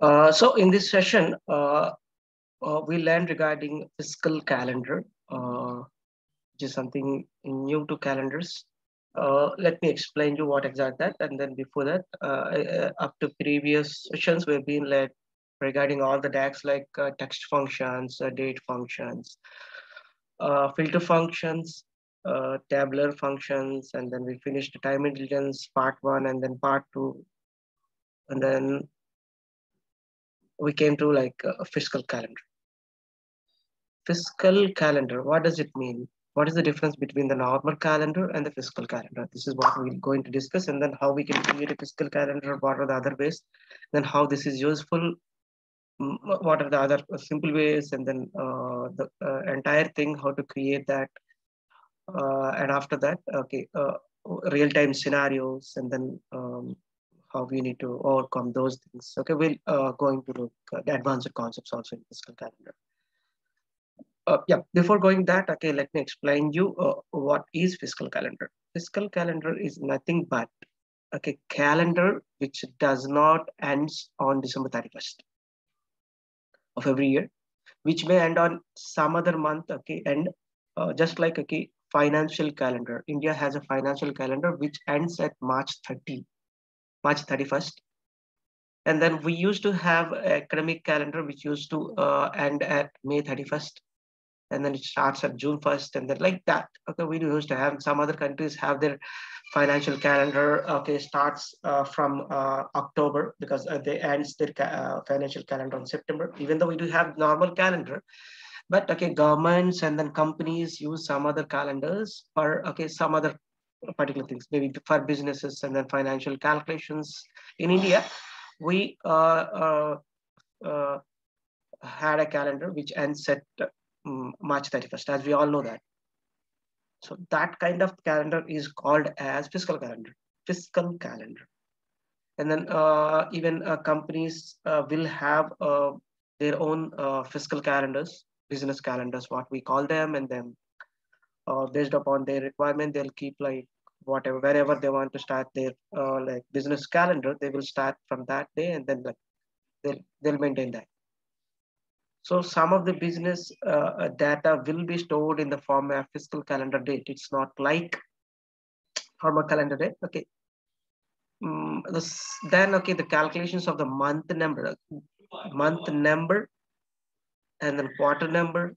So in this session, we learned regarding fiscal calendar, which is something new to calendars. Let me explain you what exactly that, and then before that, up to previous sessions, we've been led regarding all the DAX like text functions, date functions, filter functions, tabular functions, and then we finished time intelligence part one, and then part two, and then we came to like a fiscal calendar. Fiscal calendar, what does it mean? What is the difference between the normal calendar and the fiscal calendar? This is what we're going to discuss, and then how we can create a fiscal calendar, what are the other ways, then how this is useful, what are the other simple ways, and then the entire thing, how to create that. And after that, okay, real-time scenarios, and then how we need to overcome those things. Okay, we'll going to look at advanced concepts also in fiscal calendar. Yeah, before going that, okay, let me explain you what is fiscal calendar. Fiscal calendar is nothing but okay calendar which does not ends on December 31st of every year, which may end on some other month. Okay, and just like okay financial calendar, India has a financial calendar which ends at March 31st. And then we used to have academic calendar which used to end at May 31st, and then it starts at June 1st, and then like that. Okay, we used to have some other countries have their financial calendar. Okay, starts from October because they ends their financial calendar on September. Even though we do have normal calendar, but okay, governments and then companies use some other calendars for okay some other particular things, maybe for businesses and then financial calculations. In India, we uh, had a calendar which ends at March 31st, as we all know that. So that kind of calendar is called as fiscal calendar. Fiscal calendar. And then even companies will have their own fiscal calendars, business calendars, what we call them, and then based upon their requirement, they'll keep like whatever wherever they want to start their like business calendar, they will start from that day, and then like they'll maintain that. So some of the business data will be stored in the form of fiscal calendar date. It's not like formal calendar date. Okay. Then okay, the calculations of the month number, and then quarter number.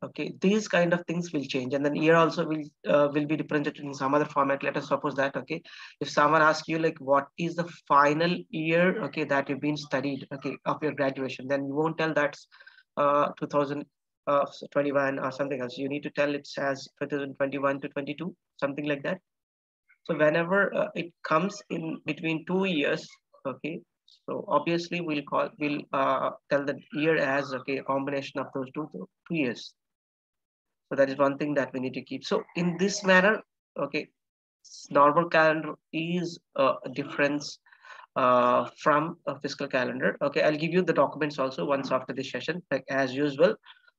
Okay, these kind of things will change, and then year also will be represented in some other format. Let us suppose that okay, if someone asks you like what is the final year okay that you've been studied okay of your graduation, then you won't tell that's 2021 or something else. You need to tell it as 2021 to 22, something like that. So whenever it comes in between 2 years, okay, so obviously we'll tell the year as okay a combination of those two years. So that is one thing that we need to keep. So in this manner, okay, normal calendar is a difference from a fiscal calendar. Okay, I'll give you the documents also once after this session, like as usual.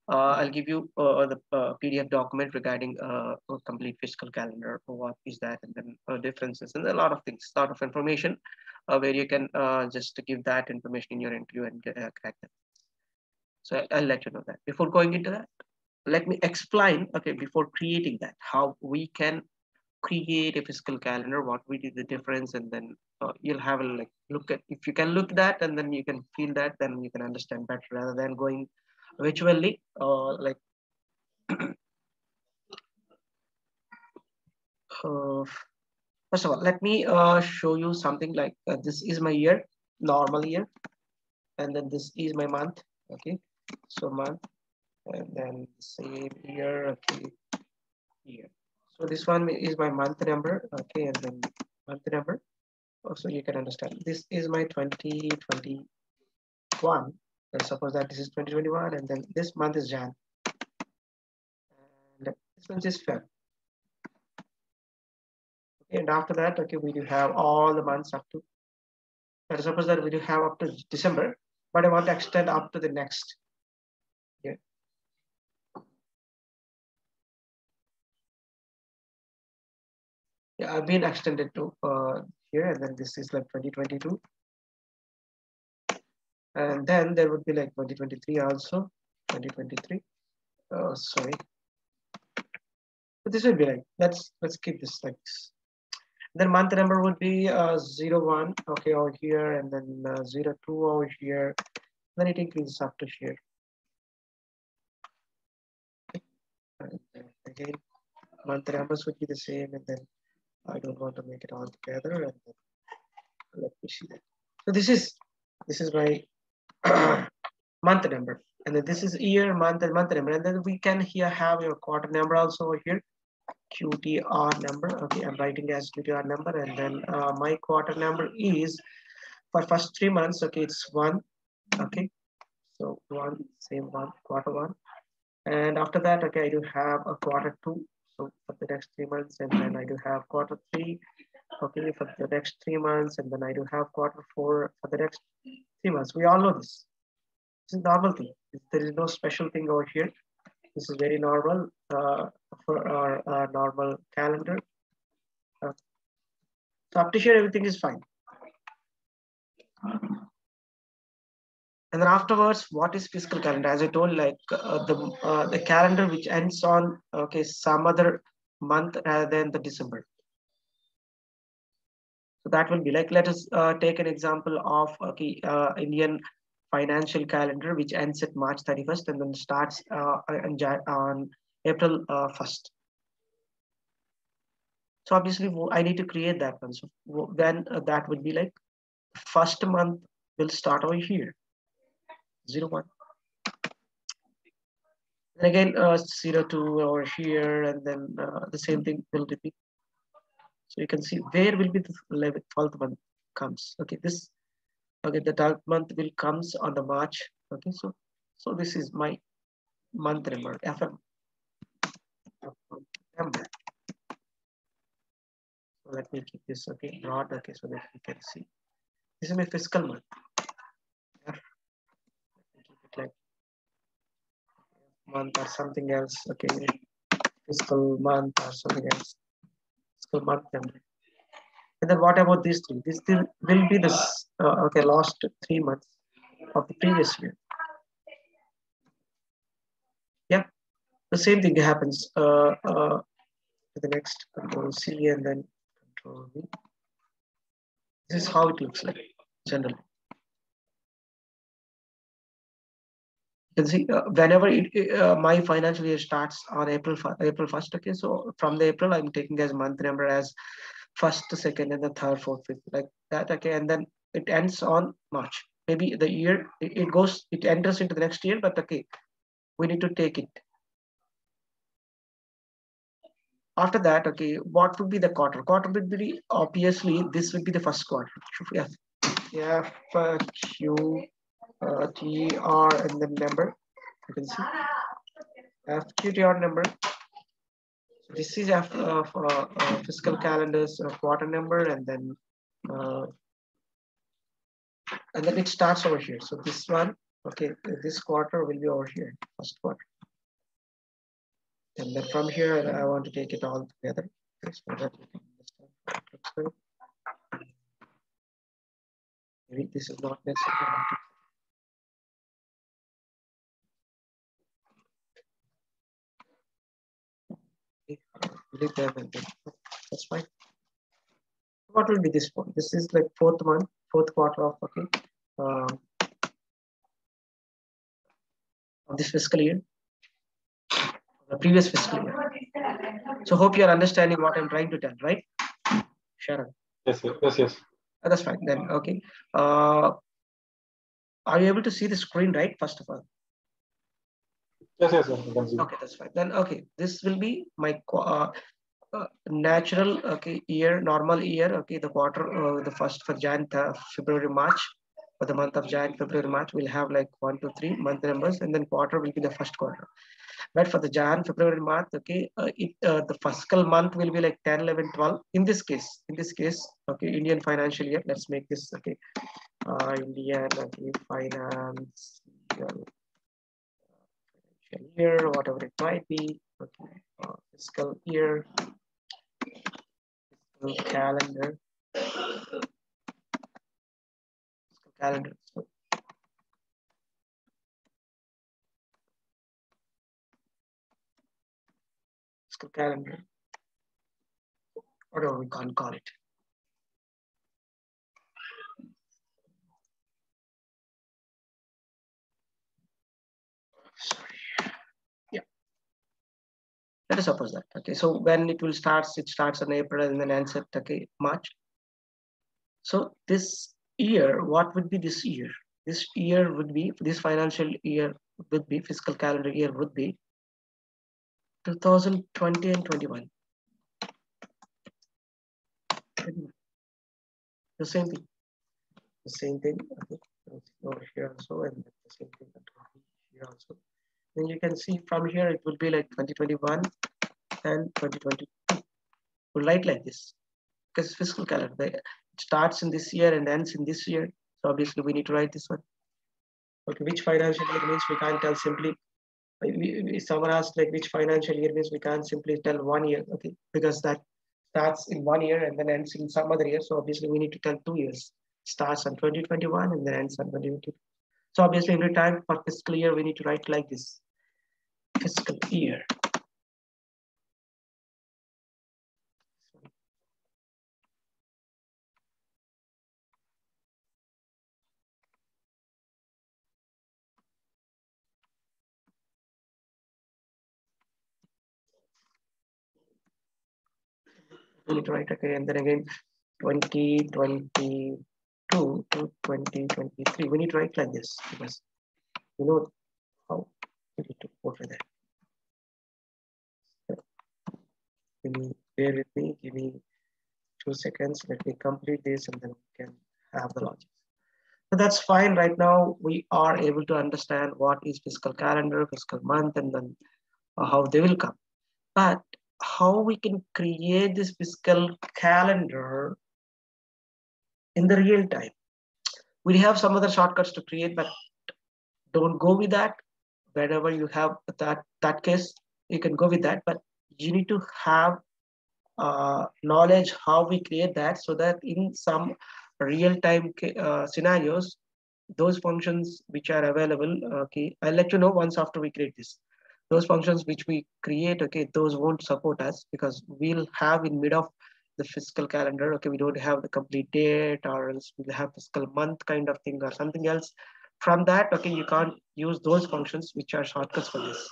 I'll give you the PDF document regarding a complete fiscal calendar. What is that, and then differences, and a lot of things, a lot of information where you can just give that information in your interview and crack them. So I'll let you know that. Before going into that, let me explain. Okay, before creating that, how we can create a fiscal calendar, what we did the difference, and then you'll have a like look at, if you can look that and then you can feel that, then you can understand better rather than going virtually like uh, first of all, let me show you something like this is my year, normal year, and then this is my month. Okay, so month, and then same year. Okay, year. So this one is my month number. Okay, and then month number. So you can understand. This is my 2021. Let's suppose that this is 2021, and then this month is Jan, and this month is Feb. Okay, and after that, okay, we do have all the months up to. Let's suppose that we do have up to December, but I want to extend up to the next year. Yeah, I've been extended to here, and then this is like 2022. And then there would be like 2023 also, 2023. Sorry. But this will be like, let's keep this like this. Then month number would be 01, okay, over here, and then 02 over here. Then it increases up to here. And again, month numbers would be the same, and then I don't want to make it all together. And then let me see that. So this is my month number, and then this is year, month, and month number, and then we can here have your quarter number also over here. QTR number. Okay, I'm writing as QTR number, and then my quarter number is for first 3 months. Okay, it's 1. Okay, so 1, same 1, quarter 1, and after that, okay, I do have a quarter 2. So for the next 3 months, and then I do have quarter 3. Okay, for the next 3 months, and then I do have quarter 4 for the next 3 months. We all know this. This is normal thing. There is no special thing over here. This is very normal for our normal calendar. So up to here, everything is fine. And then afterwards, what is fiscal calendar? As I told, like the calendar which ends on some other month rather than the December. So that will be like, let us take an example of Indian financial calendar which ends at March 31st and then starts on April 1st. So obviously I need to create that one. So then that would be like first month will start over here, 01. And again 02 over here, and then the same thing will repeat. So you can see where will be the 12th month comes. Okay, this the 12th month will comes on the March. Okay, so this is my month number, FM number. So let me keep this broad, so that you can see. This is my fiscal month. Yeah. Keep it like month or something else. Okay, fiscal month or something else. Fiscal month number. And then what about these three? This will be this last 3 months of the previous year. Yeah, the same thing happens to the next. Control C and then Control V. This is how it looks like generally. You can see whenever my financial year starts on April 1st. Okay, so from the April I'm taking as month number as 1st, 2nd, and the 3rd, 4th, 5th, like that. Okay, and then it ends on March. Maybe the year it enters into the next year, but okay, we need to take it. After that, okay, what would be the quarter? Quarter would be obviously this would be the first quarter. F Q T R and then number. You can see FQTR number. So this is fiscal calendars quarter number, and then it starts over here. So this one, okay, this quarter will be over here, first quarter. And then from here, I want to take it all together. So that you can understand. Maybe this is not necessary. That's fine. What will be this one? This is like fourth quarter of of this fiscal year, the previous fiscal year. So hope you are understanding what I'm trying to tell, right, Sharon? Yes, yes. That's fine then. Okay. Are you able to see the screen, right? First of all. Yes, I can see. Okay, that's fine. Then okay, this will be my natural year, normal year. Okay, the quarter, the first for Jan, February, March. For the month of Jan, February, March, we'll have like 1, 2, 3 month numbers, and then quarter will be the first quarter. But for the Jan, February, March, okay, the fiscal month will be like 10, 11, 12. In this case, okay, Indian financial year. Let's make this Indian financial year, whatever it might be. Okay, fiscal year, fiscal calendar, fiscal calendar. So fiscal calendar, whatever we can call it. Sorry. Yeah. Let us suppose that. Okay. So when it starts on April and then ends at March. So this year, what would be this year? This year would be, this financial year would be, fiscal calendar year would be 2020 and 21. The same thing. The same thing. Okay. Over here also, and the same thing here also. Then you can see from here it will be like 2021 and 2022. We'll write like this because fiscal calendar it starts in this year and ends in this year. So obviously we need to write this one. Okay, which financial year means we can't tell simply. If someone asks like which financial year means we can't simply tell 1 year, okay, because that starts in 1 year and then ends in some other year. So obviously we need to tell 2 years. Starts on 2021 and then ends on 2022. So obviously every time for fiscal year we need to write like this. Fiscal year. We need to write okay, and then again 2022 to 2023. We need to write like this because you know how we need to go for that. Bear with me, give me 2 seconds. Let me complete this and then we can have the logic. So that's fine. Right now, we are able to understand what is fiscal calendar, fiscal month, and then how they will come. But how we can create this fiscal calendar in the real time. We have some other shortcuts to create, but don't go with that. Whenever you have that case, you can go with that, but you need to have knowledge how we create that so that in some real-time scenarios, those functions which are available, okay, I'll let you know once after we create this. Those functions which we create, okay, those won't support us because we'll have in mid of the fiscal calendar, okay, we don't have the complete date or else we'll have fiscal month kind of thing or something else. From that, okay, you can't use those functions which are shortcuts for this.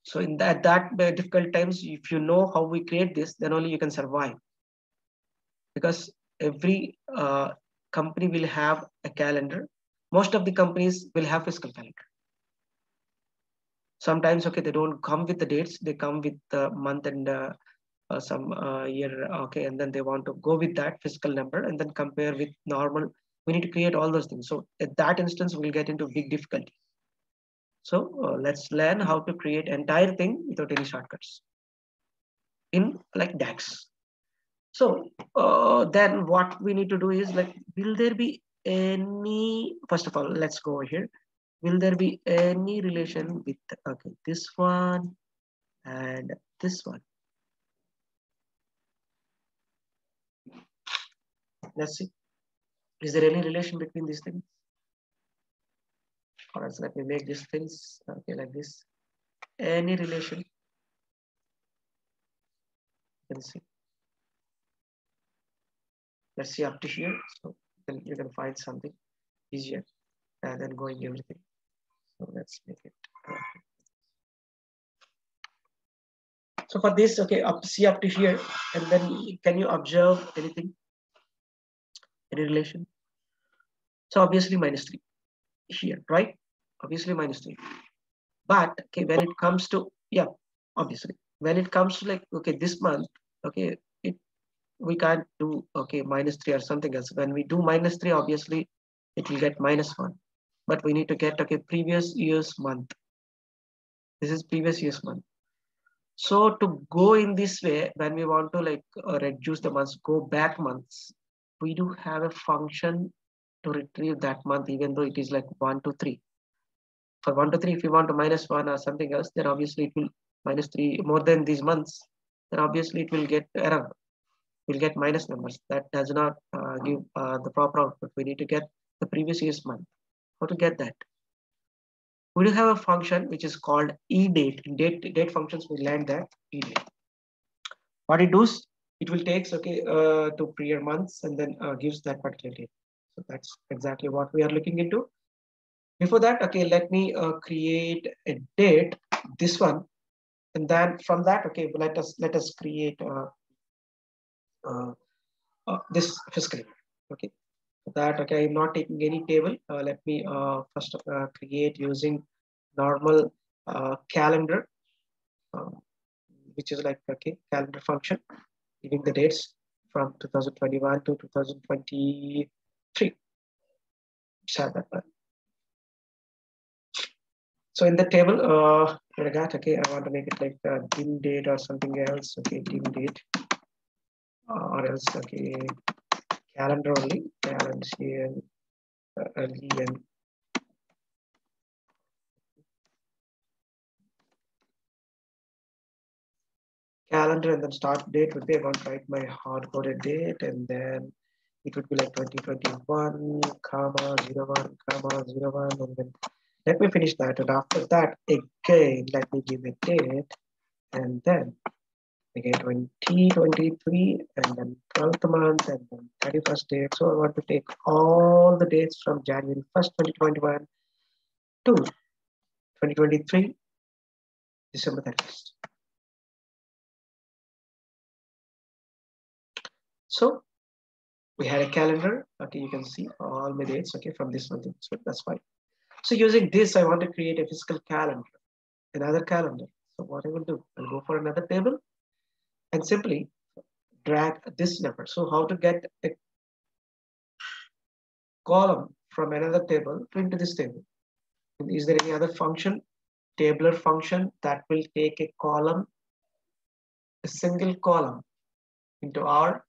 So in that difficult times, if you know how we create this, then only you can survive. Because every company will have a calendar. Most of the companies will have fiscal calendar. Sometimes, okay, they don't come with the dates. They come with the month and some year, okay, and then they want to go with that fiscal number and then compare with normal. We need to create all those things. So at that instance, we'll get into big difficulty. So let's learn how to create entire thing without any shortcuts in like DAX. So then what we need to do is like, will there be any, first of all, let's go over here. Will there be any relation with, okay, this one and this one? Let's see. Is there any relation between these things? Or else let me make these things, okay, like this. Any relation? Let's see. Let's see up to here. So then you can find something easier than going everything. So let's make it. So for this, okay, see up to here, and then can you observe anything? Any relation? So obviously -3 here, right? Obviously -3. But okay, when it comes to, yeah, obviously, when it comes to like, okay, this month, okay, we can't do, okay, -3 or something else. When we do -3, obviously, it will get -1. But we need to get, okay, previous year's month. This is previous year's month. So to go in this way, when we want to like reduce the months, go back months, we do have a function to retrieve that month, even though it is like 1 to 3. For 1 to 3, if you want to -1 or something else, then obviously it will -3 more than these months, then obviously it will get error. We'll get minus numbers. That does not give the proper output. We need to get the previous year's month. How to get that? we do have a function which is called edate. In date functions, we learned that edate. What it does, it will takes to prior months and then gives that particular date. So that's exactly what we are looking into. Before that, okay, let me create a date, this one, and then from that, okay, let us create this fiscal year. Okay, for that, okay, I'm not taking any table. Let me first create using normal calendar, uh, which is like calendar function, giving the dates from 2021 to 2023. Let's have that one. So in the table, okay, I want to make it like dim date or something else. Okay, dim date, or else okay, calendar only, calendar here, early and calendar, and then start date would be I want to write my hard coded date, and then it would be like 2021, comma 01, comma 01, and then let me finish that. And after that, again, let me give a date, and then again 2023, and then 12th month, and then 31st date. So I want to take all the dates from January 1st, 2021 to 2023, December 31st. So we had a calendar. Okay, you can see all my dates. Okay, from this month, so that's fine. So using this, I want to create a fiscal calendar, another calendar. So what I will do, I'll go for another table and simply drag this number. So how to get a column from another table into this table? Is there any other function, tabular function, that will take a column, a single column into R,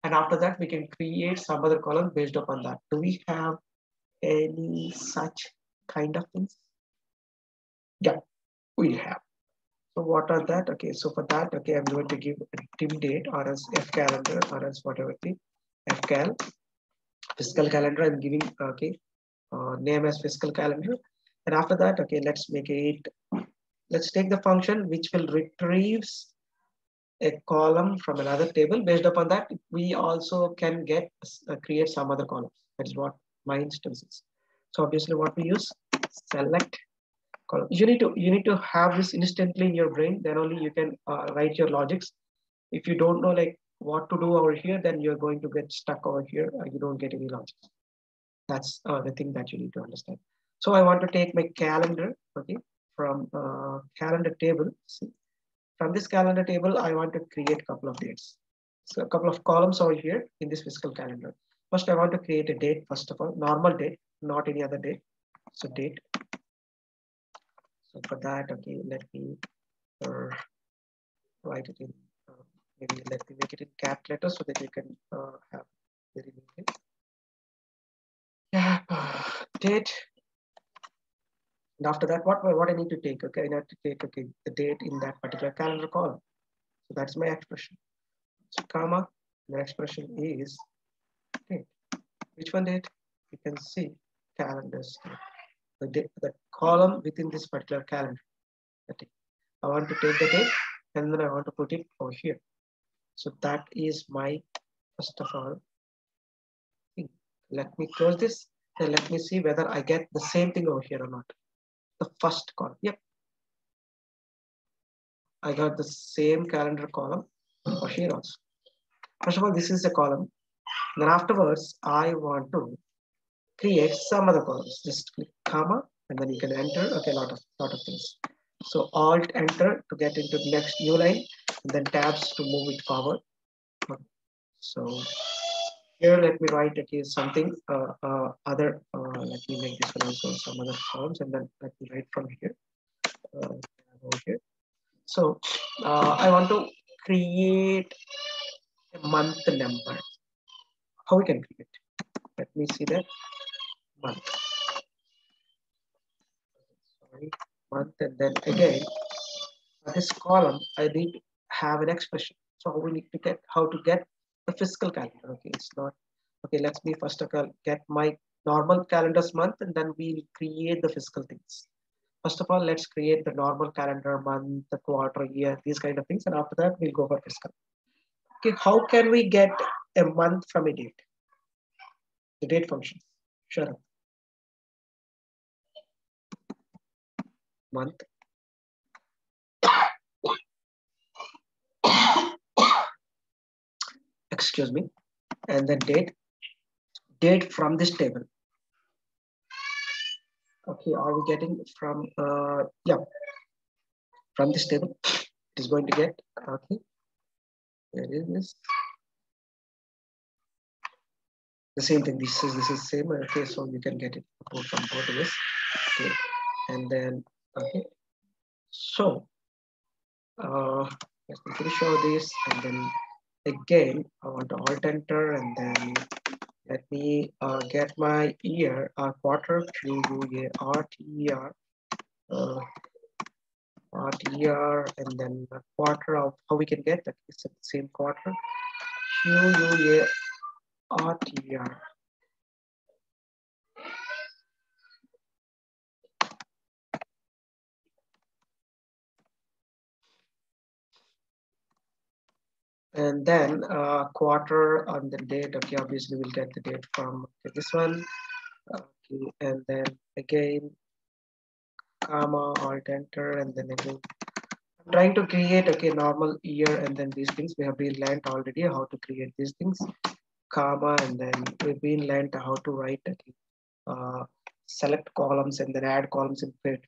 and after that we can create some other column based upon that? Do we have any such kind of things? Yeah, we have. So what are that? Okay, so for that, okay, I'm going to give a dim date or as F calendar or as whatever the FCal, fiscal calendar. I'm giving name as fiscal calendar. And after that, okay, let's make it, let's take the function which will retrieves a column from another table. Based upon that, we also can get create some other columns. That is what my instance is. So obviously what we use, select column. You need to have this instantly in your brain, then only you can write your logics. If you don't know like what to do over here, then you're going to get stuck over here. You don't get any logics. That's the thing that you need to understand. So I want to take my calendar, okay, from calendar table. See, from this calendar table, I want to create a couple of dates. So a couple of columns over here in this fiscal calendar. First, I want to create a date, first of all, normal date, not any other date. So date. So for that, okay, let me write it in, maybe let me make it in cap letters so that you can have very neatly. Yeah, date. And after that, what I need to take? Okay, I need to take the date in that particular calendar column. So that's my expression. So comma, the expression is date. Which one date? You can see calendars. The column within this particular calendar. Okay. I want to take the date and then I want to put it over here. So that is my first of all thing. Let me close this and let me see whether I get the same thing over here or not. The first column. Yep. I got the same calendar column over here also. First of all, this is the column. Then afterwards, I want to create some other columns. Just click comma and then you can enter. Okay, lot of things. So Alt enter to get into the next new line, and then tabs to move it forward. So here, let me write something other. Let me make this one also some other columns, and then let me write from here. Over here. So I want to create a month number. How we can create? Let me see that month. Sorry, month, and then again this column I need to have an expression. So we need to get how to get the fiscal calendar. Okay, it's not okay. Let's me first of all get my normal calendar's month, and then we'll create the fiscal things. First of all, let's create the normal calendar, month, the quarter, year, these kind of things. And after that, we'll go for fiscal. Okay, how can we get a month from a date? The date functions. Sure. Month. Excuse me. And then date from this table. Okay, are we getting from, yeah, from this table, it is going to get, okay, where is this? The same thing, this is same, okay, so you can get it from both of this, okay, and then, okay, so, let me show this, and then again, I want to alt enter, and then let me get my year, quarter, QUARTER, RTR, and then a quarter of how we can get that. It's the same quarter. QUARTER. And then quarter on the date. Okay, obviously we'll get the date from this one. Okay, and then again, comma, alt enter, and then again. I'm trying to create normal year, and then these things we have been learned already how to create these things, comma, and then we've been learned how to write select columns and then add columns in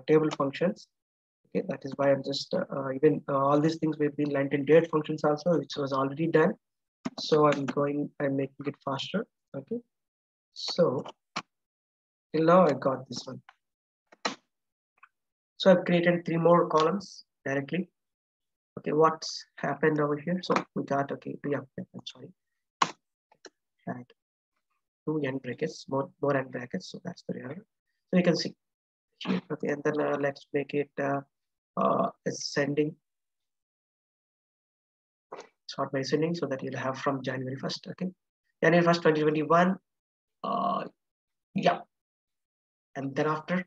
table functions. Okay, that is why I'm just even all these things we've been learned in date functions also, which was already done. So I'm making it faster. Okay, so till now I got this one. So I've created 3 more columns directly. Okay, what's happened over here? So we got, okay, yeah, I'm sorry. Add 2 end brackets, more end brackets. So that's the error. So you can see here. Okay, and then let's make it ascending, sort by ascending, so that you'll have from January 1st. Okay, January 1st, 2021. Yeah, and then after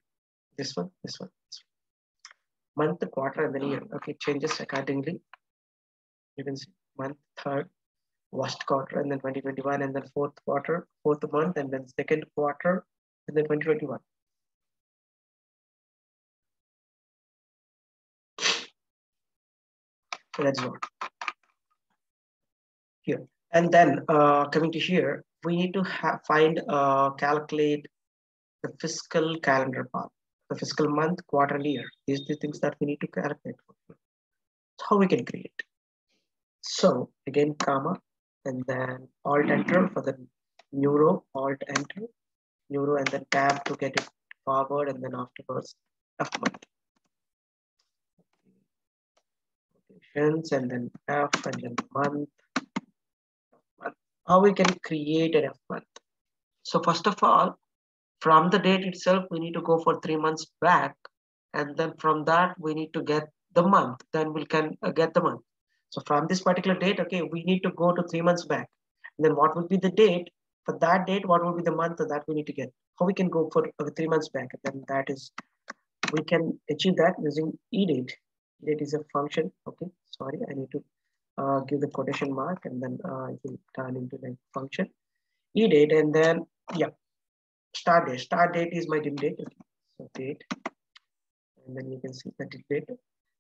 this one, month, quarter, and then year. Okay, changes accordingly. You can see month, third, first quarter, and then 2021, and then fourth quarter, fourth month, and then second quarter, and then 2021. So let's go here. And then coming to here, we need to calculate the fiscal calendar part, the fiscal month, quarter, and year. These are the things that we need to calculate. So how we can create. So again, comma, and then alt enter for the new row, alt enter, new row, and then tab to get it forward, and then afterwards F month. And then F, and then month. How we can create an F month? So first of all, from the date itself, we need to go for 3 months back, and then from that we need to get the month. Then we can get the month. So from this particular date, okay, we need to go to 3 months back. And then what would be the date? For that date, what will be the month that we need to get? How we can go for 3 months back? And then that is, we can achieve that using edate. Edate is a function. Okay, sorry, I need to give the quotation mark, and then it will turn into the function edate, and then yeah, start date. Start date is my dim date. Okay. So date, and then you can see the date,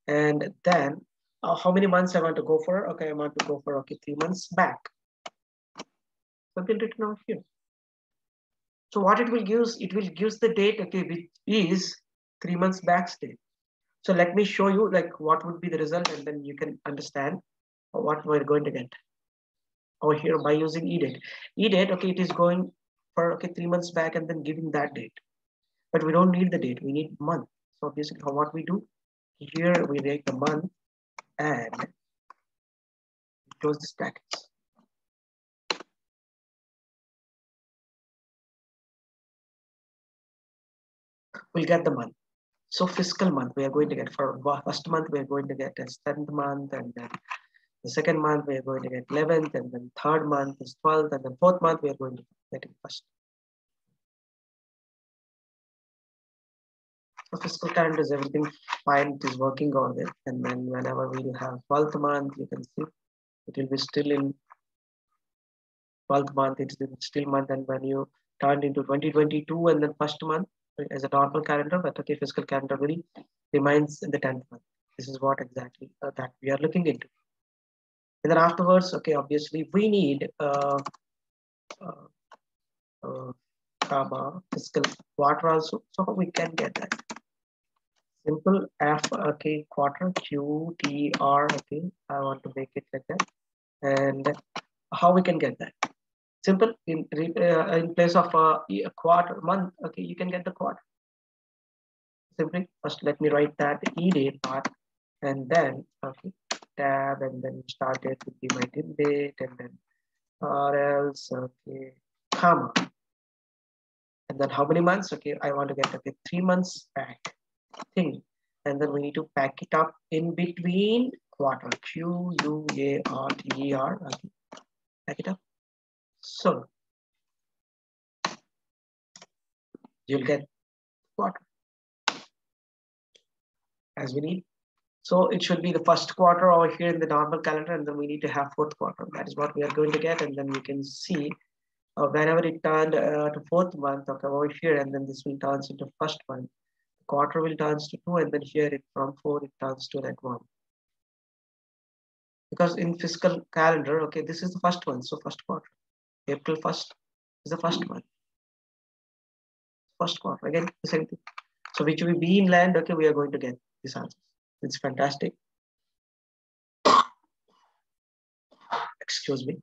and then how many months I want to go for? Okay, I want to go for 3 months back. Something written over here. So what it will use? It will use the date, okay, which is 3 months back date. So let me show you like what would be the result, and then you can understand what we're going to get over here by using edate. Edate, okay, it is going for 3 months back and then giving that date. But we don't need the date, we need month. So basically what we do, here we make the month and close this brackets. We'll get the month. So fiscal month, we are going to get for first month, we are going to get a 7th month, and then the second month, we are going to get 11th, and then third month is 12th, and then fourth month, we are going to get it first. The fiscal calendar is everything fine, it is working on it. And then whenever we have 12th month, you can see it will be still in 12th month, it's still month. And when you turn into 2022 and then first month as a normal calendar, but okay, fiscal calendar will remains in the 10th month. This is what exactly that we are looking into. And then afterwards, okay, obviously we need uh, comma fiscal quarter also. So we can get that. Simple F, okay, quarter Q T R, okay. I want to make it like that. And how we can get that? Simple in place of a quarter month, okay, you can get the quarter. Simply first let me write that E date part, and then okay, tab, and then start date would be my till date, and then or else okay, comma, and then how many months? Okay, I want to get okay 3 months back thing, and then we need to pack it up in between quarter Q U A R T E R. Okay, pack it up. So you'll get quarter as we need. So it should be the first quarter over here in the normal calendar, and then we need to have fourth quarter. That is what we are going to get, and then you can see whenever it turned to fourth month, okay, over here, and then this will turns into first month. Quarter will turns to 2, and then here it from 4 it turns to like 1. Because in fiscal calendar, okay, this is the first one, so first quarter. April 1st is the first one. First quarter, again, the same thing. So which will be in land, okay, we are going to get this answer. It's fantastic. Excuse me.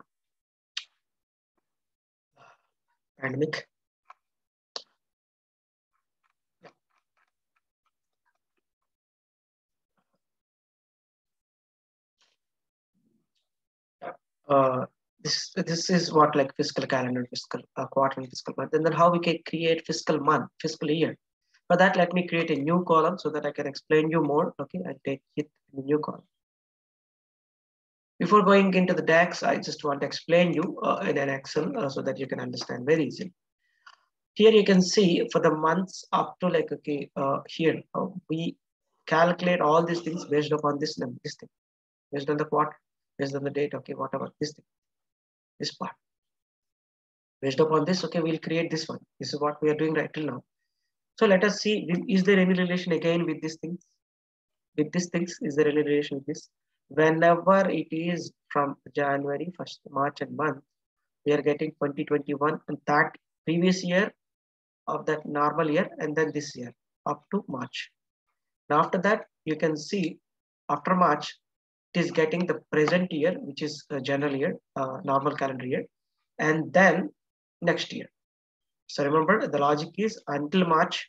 Pandemic. This is what like fiscal calendar, fiscal quarter, fiscal month, and then how we can create fiscal month, fiscal year. For that, let me create a new column so that I can explain you more. Okay, I'll take it in the new column. Before going into the DAX, I just want to explain you in an Excel so that you can understand very easily. Here you can see for the months up to like okay, here we calculate all these things based upon this number, this thing, based on the quarter, based on the date. Okay, whatever this thing, this part. Based upon this, okay, we'll create this one. This is what we are doing right till now. So let us see, is there any relation again with these things? With these things, is there any relation with this? Whenever it is from January, 1st March and month, we are getting 2021 and that previous year of that normal year, and then this year up to March. Now after that, you can see after March, it is getting the present year, which is a general year, normal calendar year, and then next year. So remember the logic is until March,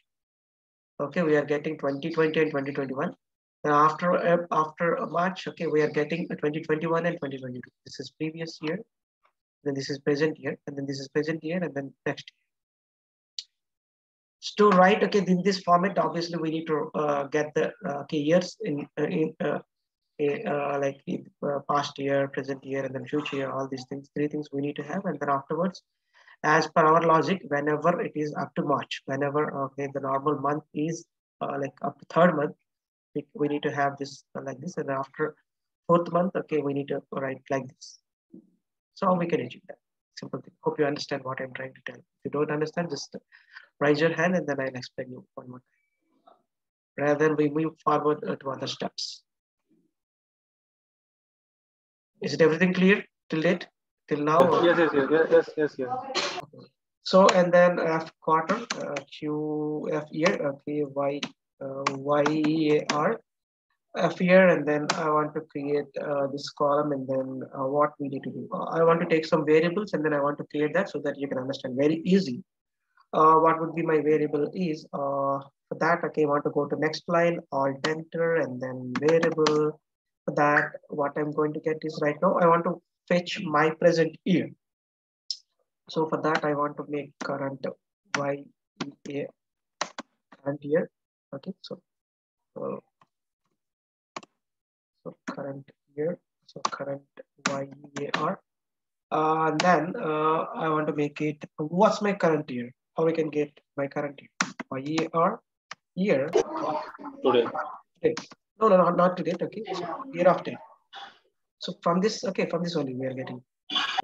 okay, we are getting 2020 and 2021. And after March, okay, we are getting 2021 and 2022. This is previous year, then this is present year, and then this is present year, and then next year. So to write, okay, in this format, obviously we need to get the okay, years in like past year, present year, and then future year. All these things, 3 things we need to have, and then afterwards, as per our logic, whenever it is up to March, whenever okay, the normal month is like up to 3rd month, we need to have this like this, and after 4th month, okay, we need to write like this. So we can achieve that. Simple thing. Hope you understand what I'm trying to tell. If you don't understand, just raise your hand and then I'll explain you one more time. Rather than we move forward to other steps. Is it everything clear till date? Till now? Yes. Okay. So and then F quarter, Q F year, okay, YEAR, F year, and then I want to create this column, and then what we need to do. I want to take some variables, and then I want to create that so that you can understand very easy. What would be my variable is for that, okay, I want to go to next line, alt enter, and then variable. For that, what I'm going to get is right now, I want to fetch my present year. So for that, I want to make current YEA current year. Okay, so current year, so current YEAR. And then I want to make it, what's my current year? How we can get my current year? YEAR, year. Today. No, not to date. Okay, so year of date. So from this, okay, from this only we are getting.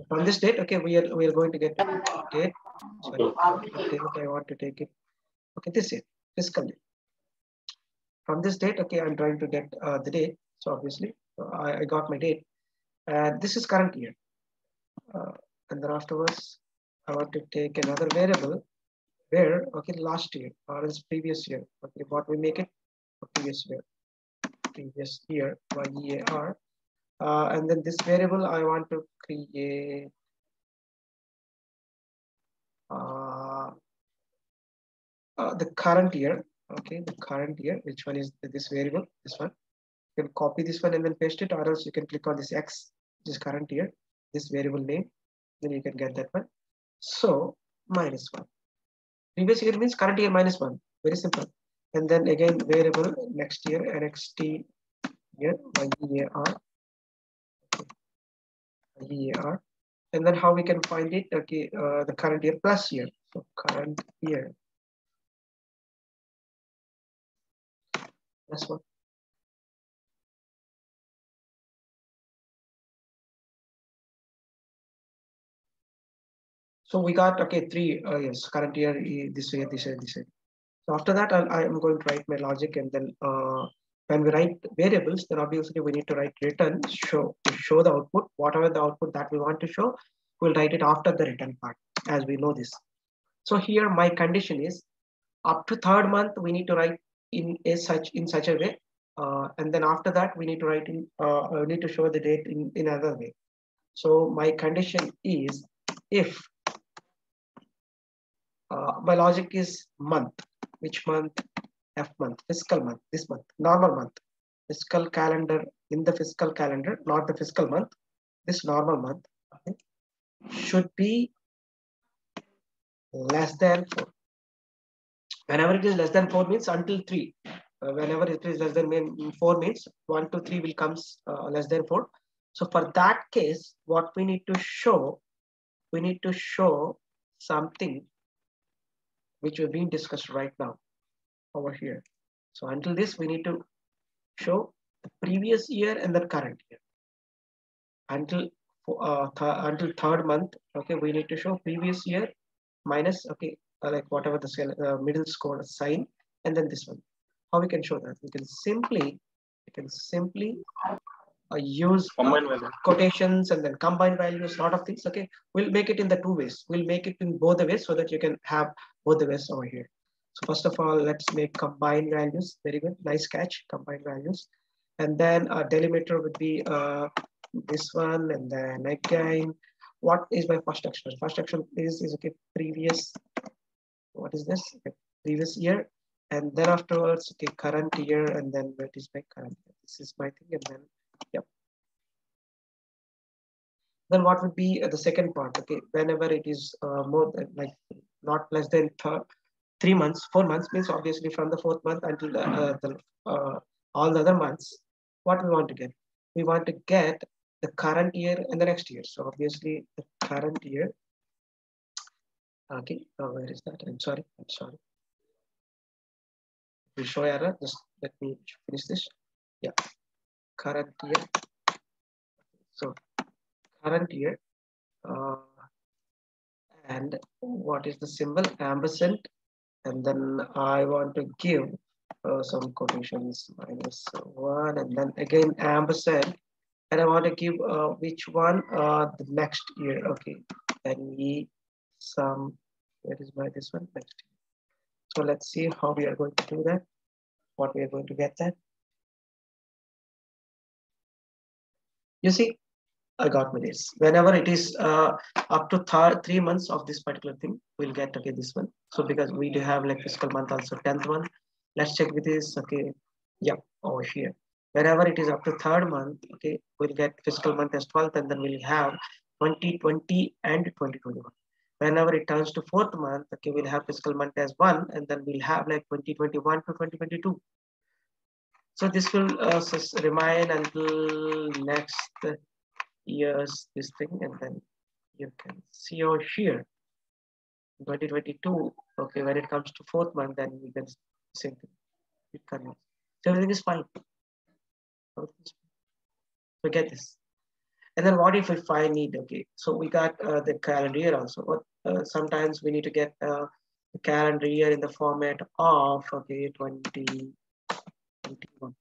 From this date, okay, we are going to get date. Sorry, Okay. date I want to take it. Okay, this year, fiscal year. From this date, okay, I'm trying to get the date. So obviously, I got my date. This is current year. Uh, and then afterwards, I want to take another variable where, okay, last year or else previous year. Okay, what we make it previous year by year. And then this variable I want to create the current year. Okay, the current year. Which one is this variable? This one. You can copy this one and then paste it, or else you can click on this X, this current year, this variable name. Then you can get that one. So -1. Previous year means current year -1. Very simple. And then again variable next year NXT year year. And then how we can find it? Okay, the current year plus year. So current year plus 1. So we got, okay, 3 yes, current year, this year, this year, this year. So after that, I am going to write my logic, and then when we write variables, then obviously we need to write return to show the output. Whatever the output that we want to show, we'll write it after the return part, as we know this. So here my condition is up to third month we need to write in such a way, and then after that we need to write in need to show the date in another way. So my condition is if my logic is month, which month? F month, fiscal month, this month, normal month, fiscal calendar, in the fiscal calendar, not the fiscal month, this normal month, okay, should be less than 4. Whenever it is less than 4 means until 3. Whenever it is less than 4 means 1 to 3 will comes less than 4. So for that case, what we need to show, something which we've been discussed right now over here. So until this, we need to show the previous year and the current year. Until third month, okay, we need to show previous year minus, okay, like whatever the middle score sign, and then this one. How we can show that? We can simply use quotations and then combine values, lot of things. Okay, we'll make it in the 2 ways. We'll make it in both the ways so that you can have both the ways over here. So first of all, let's make combine values. Very good, nice catch, combine values. And then a delimiter would be this one, and then again, what is my first action? First action is okay, previous, what is this? Okay, previous year, and then afterwards, okay, current year, and then what is my current year? This is my thing, and then, yep. Then what would be the second part? Okay, whenever it is more than, like, not less than 3 months, 4 months means obviously from the 4th month until all the other months, what we want to get? We want to get the current year and the next year. So obviously the current year, okay, where is that? I'm sorry. We'll show error, just let me finish this. Yeah, current year. So current year, and what is the symbol? Ampersand. And then I want to give some quotations, -1, and then again ampersand, and I want to give which one? The next year. Okay, then some, where is my this one? Next year. So let's see how we are going to do that, what we are going to get that. You see, I got my dates. Whenever it is up to 3 months of this particular thing, we'll get, okay, this one. So because we do have like fiscal month also 10th one. Let's check with this. Okay, yeah, over here. Whenever it is up to 3rd month, okay, we'll get fiscal month as 12th, and then we'll have 2020 and 2021. Whenever it turns to 4th month, okay, we'll have fiscal month as 1, and then we'll have like 2021 to 2022. So this will remain until next years this thing, and then you can see over here 2022. Okay, when it comes to 4th month, then we can same thing. it converts. So everything is fine. Forget this. And then what if I need, okay, so we got the calendar year also. What sometimes we need to get the calendar year in the format of, okay, 2021.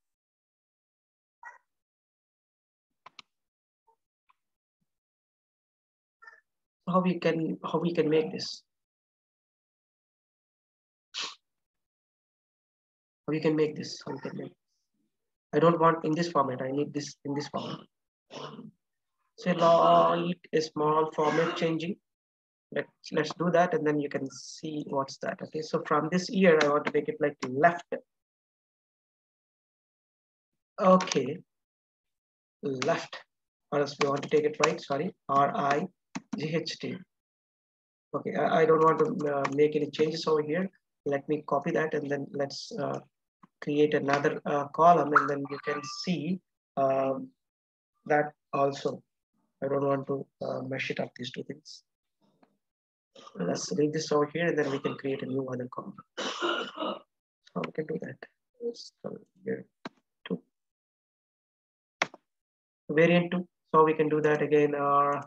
How we can make this? How we can make this? How we can make? I don't want in this format. I need this in this format. So a small format changing. Let's do that, and then you can see what's that. Okay, so from this year, I want to make it like left. Okay, left. Or else we want to take it right. Sorry, RIGHT. Okay, I don't want to make any changes over here. Let me copy that, and then let's create another column, and then you can see that also. I don't want to mesh it up, these two things. Let's leave this over here, and then we can create a new other column. So we can do that. So here, 2. Variant 2. So we can do that again. We'll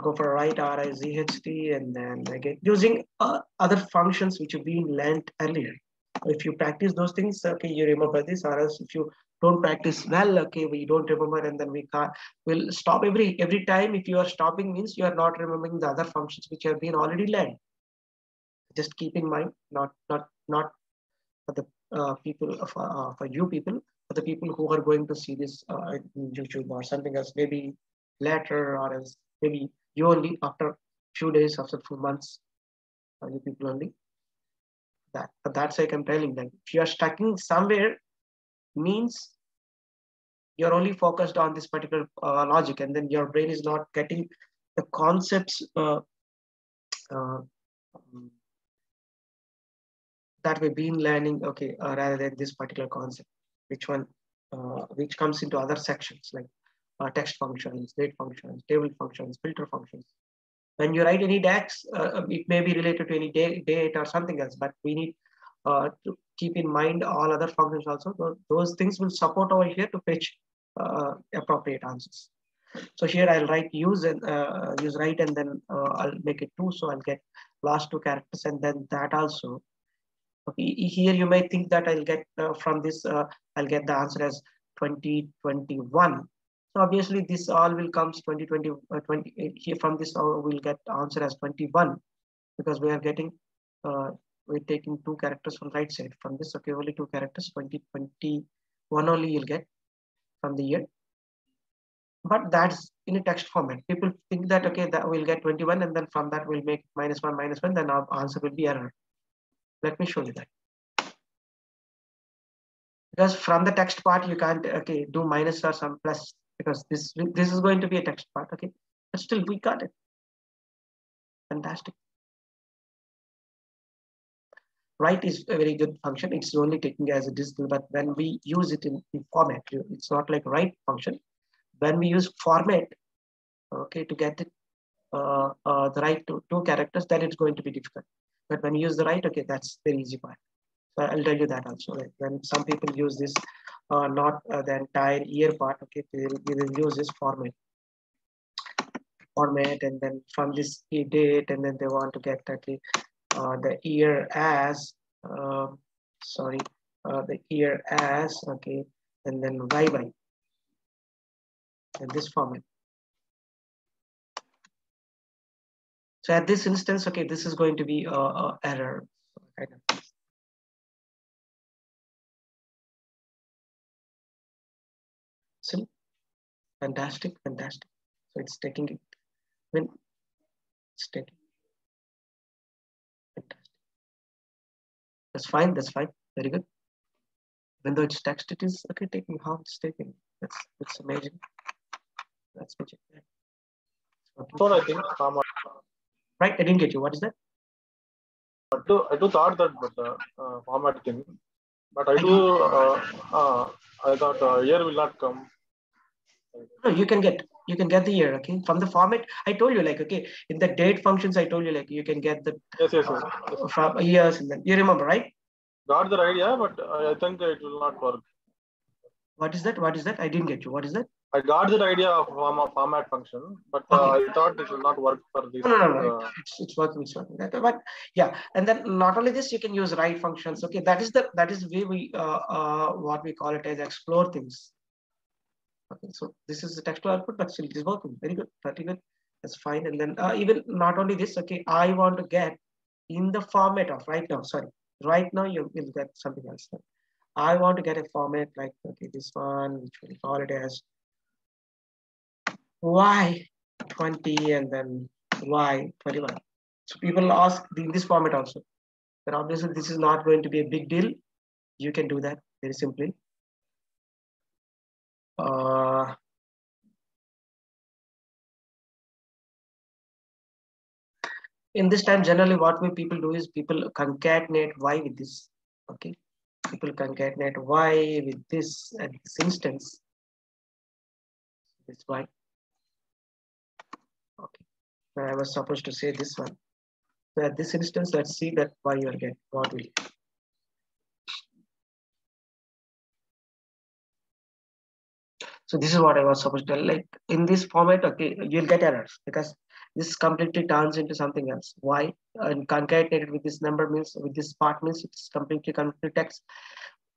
go for right RIGHT, and then again using other functions which have been learned earlier. If you practice those things, okay, you remember this. Or else if you don't practice well, okay, we don't remember, and then we'll stop every time. If you are stopping, means you are not remembering the other functions which have been already learned. Just keep in mind, not for the people, for you people, for the people who are going to see this in YouTube or something else, maybe later, or else maybe you only after few days, after few months, you people only. That's like I'm telling them. If you are stucking somewhere, means you're only focused on this particular logic, and then your brain is not getting the concepts that we've been learning, okay, rather than this particular concept, which comes into other sections like text functions, date functions, table functions, filter functions. When you write any DAX, it may be related to any date or something else, but we need to keep in mind all other functions also. Those things will support over here to fetch appropriate answers. So here I'll write use and use right, and then I'll make it 2. So I'll get last 2 characters, and then that also. Okay, here you may think that I'll get from this, I'll get the answer as 2021. So obviously this all will comes 2020, 20 here from this we'll get answer as 21, because we are getting, we're taking 2 characters from right side. From this, okay, only 2 characters, 2021 only you'll get from the year. But that's in a text format. People think that, okay, that we'll get 21, and then from that we'll make -1, then our answer will be error. Let me show you that. Because from the text part, you can't, okay, do minus or some plus, because this is going to be a text part, okay? But still, we got it. Fantastic. Right is a very good function. It's only taking as a digital, but when we use it in format, it's not like right function. When we use format, okay, to get it the right to 2 characters, then it's going to be difficult. But when you use the right, okay, that's the easy part. So I'll tell you that also. Like when some people use this, not the entire year part, okay, they will use this format, and then from this date, and then they want to get, okay, the year as, the year as, okay, and then y in this format. So at this instance, okay, this is going to be error. Kind of. So fantastic. So it's taking it when it's taking. Fantastic. That's fine. Very good. Even though it's text, it is okay taking how it's taken. That's amazing. Let's check that. So I think right, I didn't get you. What is that? I do thought that, but format thing. But I thought year will not come. No, you can get the year, okay, from the format. I told you, like, okay, in the date functions, I told you, like, you can get the Yes. from years, and then you remember, right? got the idea, but I think it will not work. What is that? What is that? I didn't get you. What is that? I got the idea of format function, but Okay. I thought it will not work for this. No. It's working. It's working. But yeah, and then not only this, you can use write functions. Okay, that is the way we what we call it as explore things. Okay, so this is the textual output, but still it is working. Very good, pretty good. That's fine. And then even not only this, okay, I want to get in the format of right now. Sorry, right now you will get something else. I want to get a format like okay, this one, which we'll call it as Y20 and then Y21. So people ask in this format also. But obviously this is not going to be a big deal. You can do that very simply. In this time, generally what people do is people concatenate Y with this. Okay. People concatenate Y with this at this instance. This Y. Okay. I was supposed to say this one. So at this instance, let's see that Y you will get. What will you? So this is what I was supposed to tell. Like in this format, okay, you'll get errors because this completely turns into something else. Why? And concatenated with this number means with this part means it's completely converted text.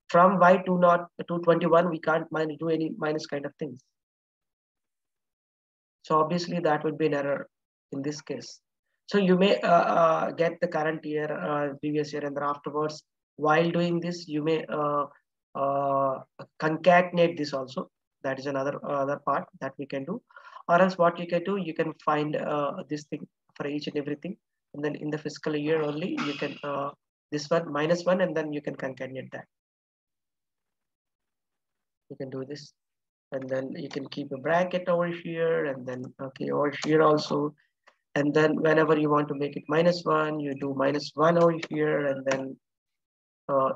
From Y to not to 21, we can't do any minus kind of things. So obviously that would be an error in this case. So you may get the current year, previous year, and then afterwards, while doing this, you may concatenate this also. That is another other part that we can do. Or else what you can do, you can find this thing for each and everything. And then in the fiscal year only, you can this one -1, and then you can concatenate that. You can do this. And then you can keep a bracket over here, and then okay, over here also. And then whenever you want to make it -1, you do -1 over here, and then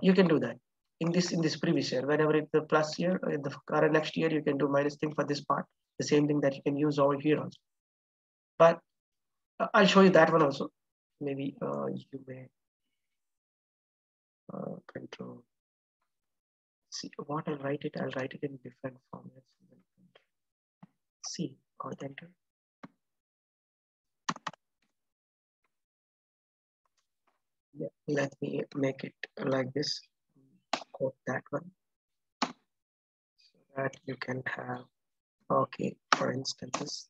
you can do that in this previous year. Whenever it's the plus year, in the current next year, you can do minus thing for this part. The same thing that you can use over here also. But I'll show you that one also. Maybe you may control. See what I'll write it. I'll write it in different formats. C or enter. Yeah, let me make it like this. Quote that one so that you can have. Okay, for instance,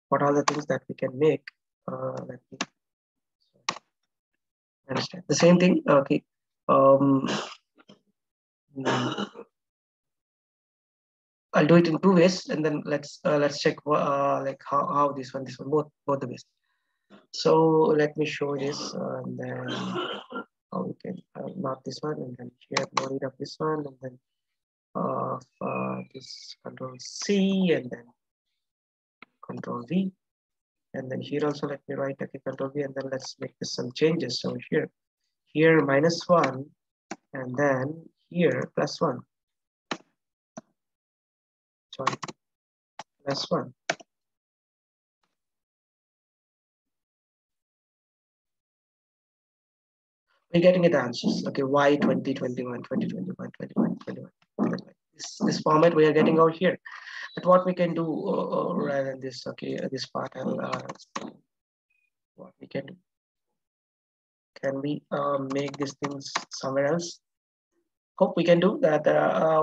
what are the things that we can make? Let me understand the same thing. Okay. I'll do it in 2 ways, and then let's check like how this one both the ways. So let me show this, and then how we can mark this one, and then here no need of this one, and then this Control C, and then Control V, and then here also let me write okay Control V, and then let's make this some changes. So here -1, and then here +1. Sorry, +1. We're getting the answers. Okay, Y 2021, 2021, 21, 21. This format we are getting out here. But what we can do rather than this, okay, this part, what we can do. Can we make these things somewhere else? Hope we can do that.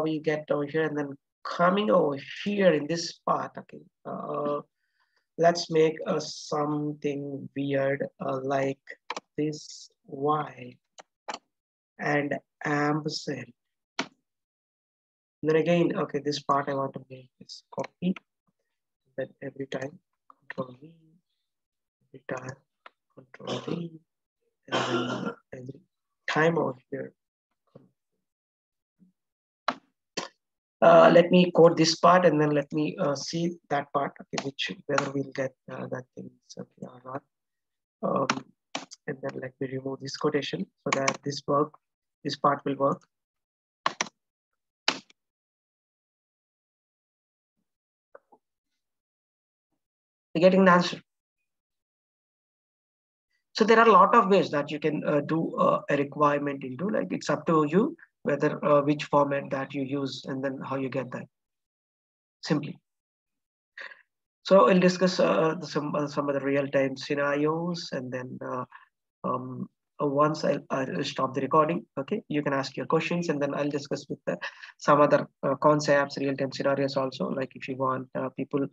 We get over here, and then coming over here in this part, okay. Let's make something weird like this Y and ampersand. Then again, okay, this part I want to make is copy. Then every time Control V, every time Control V, and then every time over here. Let me code this part, and then let me see that part, okay, which whether we'll get that thing okay or not. And then let me remove this quotation so that this part will work. You're getting the answer. So there are a lot of ways that you can do a requirement into, like it's up to you whether which format that you use and then how you get that simply. So I'll discuss some of the real-time scenarios, and then once I'll stop the recording, okay, you can ask your questions, and then I'll discuss with some other concepts, real-time scenarios also. Like if you want people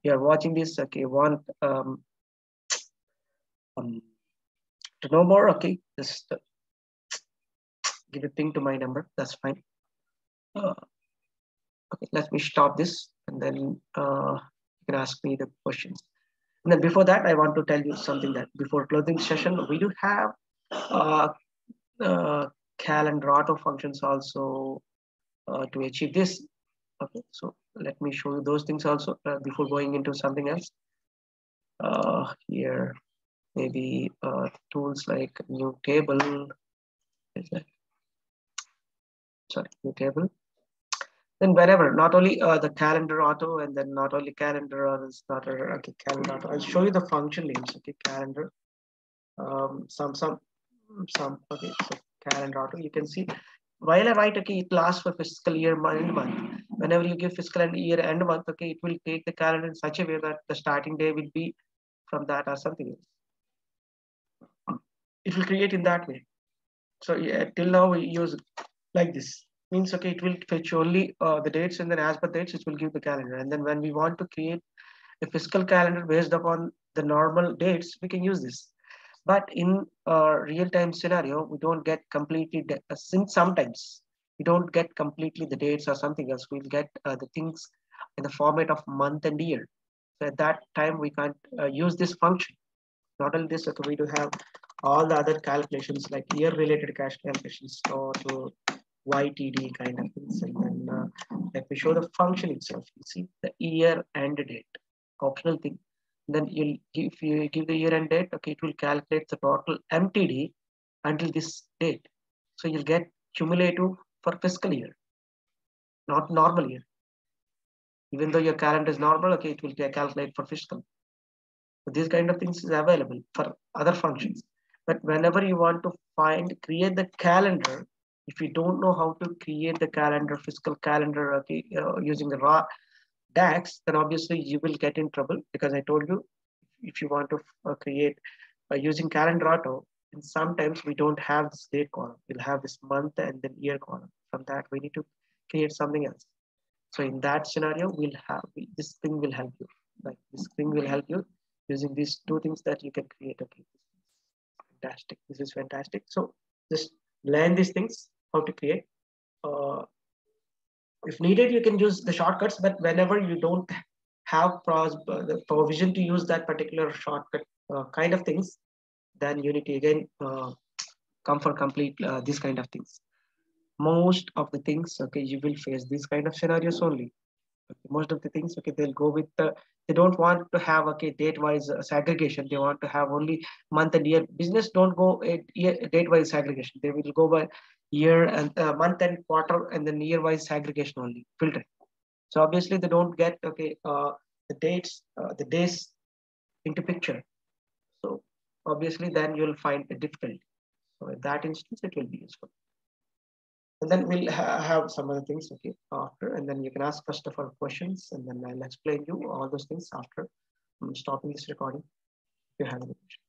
who are watching this, okay, want um, to know more, okay, just give a ping to my number. That's fine. Okay, let me stop this, and then you can ask me the questions. And then before that, I want to tell you something that before closing session, we do have uh, calendar auto functions also to achieve this. Okay, so let me show you those things also before going into something else. Here, maybe tools like new table. Sorry, new table. Then whenever, not only the calendar auto, and then not only calendar or starter, okay, calendar auto. I'll show you the function names. Okay, calendar. Some. Okay, so calendar auto. You can see while I write, okay, it lasts for fiscal year end month. Whenever you give fiscal and year end month, okay, it will take the calendar in such a way that the starting day will be from that or something else. It will create in that way. So yeah, till now we use it like this. Means okay, it will fetch only the dates, and then as per dates, it will give the calendar. And then when we want to create a fiscal calendar based upon the normal dates, we can use this. But in a real-time scenario, we don't get completely, since sometimes we don't get completely the dates or something else, we'll get the things in the format of month and year. So at that time, we can't use this function. Not only this, okay, we do have all the other calculations like year-related cash calculations or to YTD kind of things. And then let me show the function itself. You see the year and date, optional thing. Then if you give the year and date, okay, it will calculate the total MTD until this date. So you'll get cumulative for fiscal year, not normal year. Even though your calendar is normal, okay, it will calculate for fiscal. So these kind of things is available for other functions. But whenever you want to create the calendar, if you don't know how to create the calendar, fiscal calendar, okay, using the raw DAX, then obviously you will get in trouble, because I told you, if you want to create using calendar auto, and sometimes we don't have this date column. We'll have this month and then year column. From that, we need to create something else. So in that scenario, this thing will help you. Like this thing will help you using these two things that you can create. Okay, fantastic. This is fantastic. So just learn these things, how to create. If needed, you can use the shortcuts, but whenever you don't have the provision to use that particular shortcut kind of things, then you need to again come for complete these kind of things. Most of the things, okay, you will face these kind of scenarios only. Okay, most of the things, okay, they'll go with they don't want to have, okay, date wise segregation. They want to have only month and year. Business don't go date wise segregation. They will go by year and month and quarter, and then year wise segregation only, filter. So obviously they don't get, okay, the dates, the days into picture. So obviously then you'll find it difficult. So in that instance, it will be useful. And then we'll have some other things, okay, after, and then you can ask first of all questions, and then I'll explain you all those things after stopping this recording if you have any questions.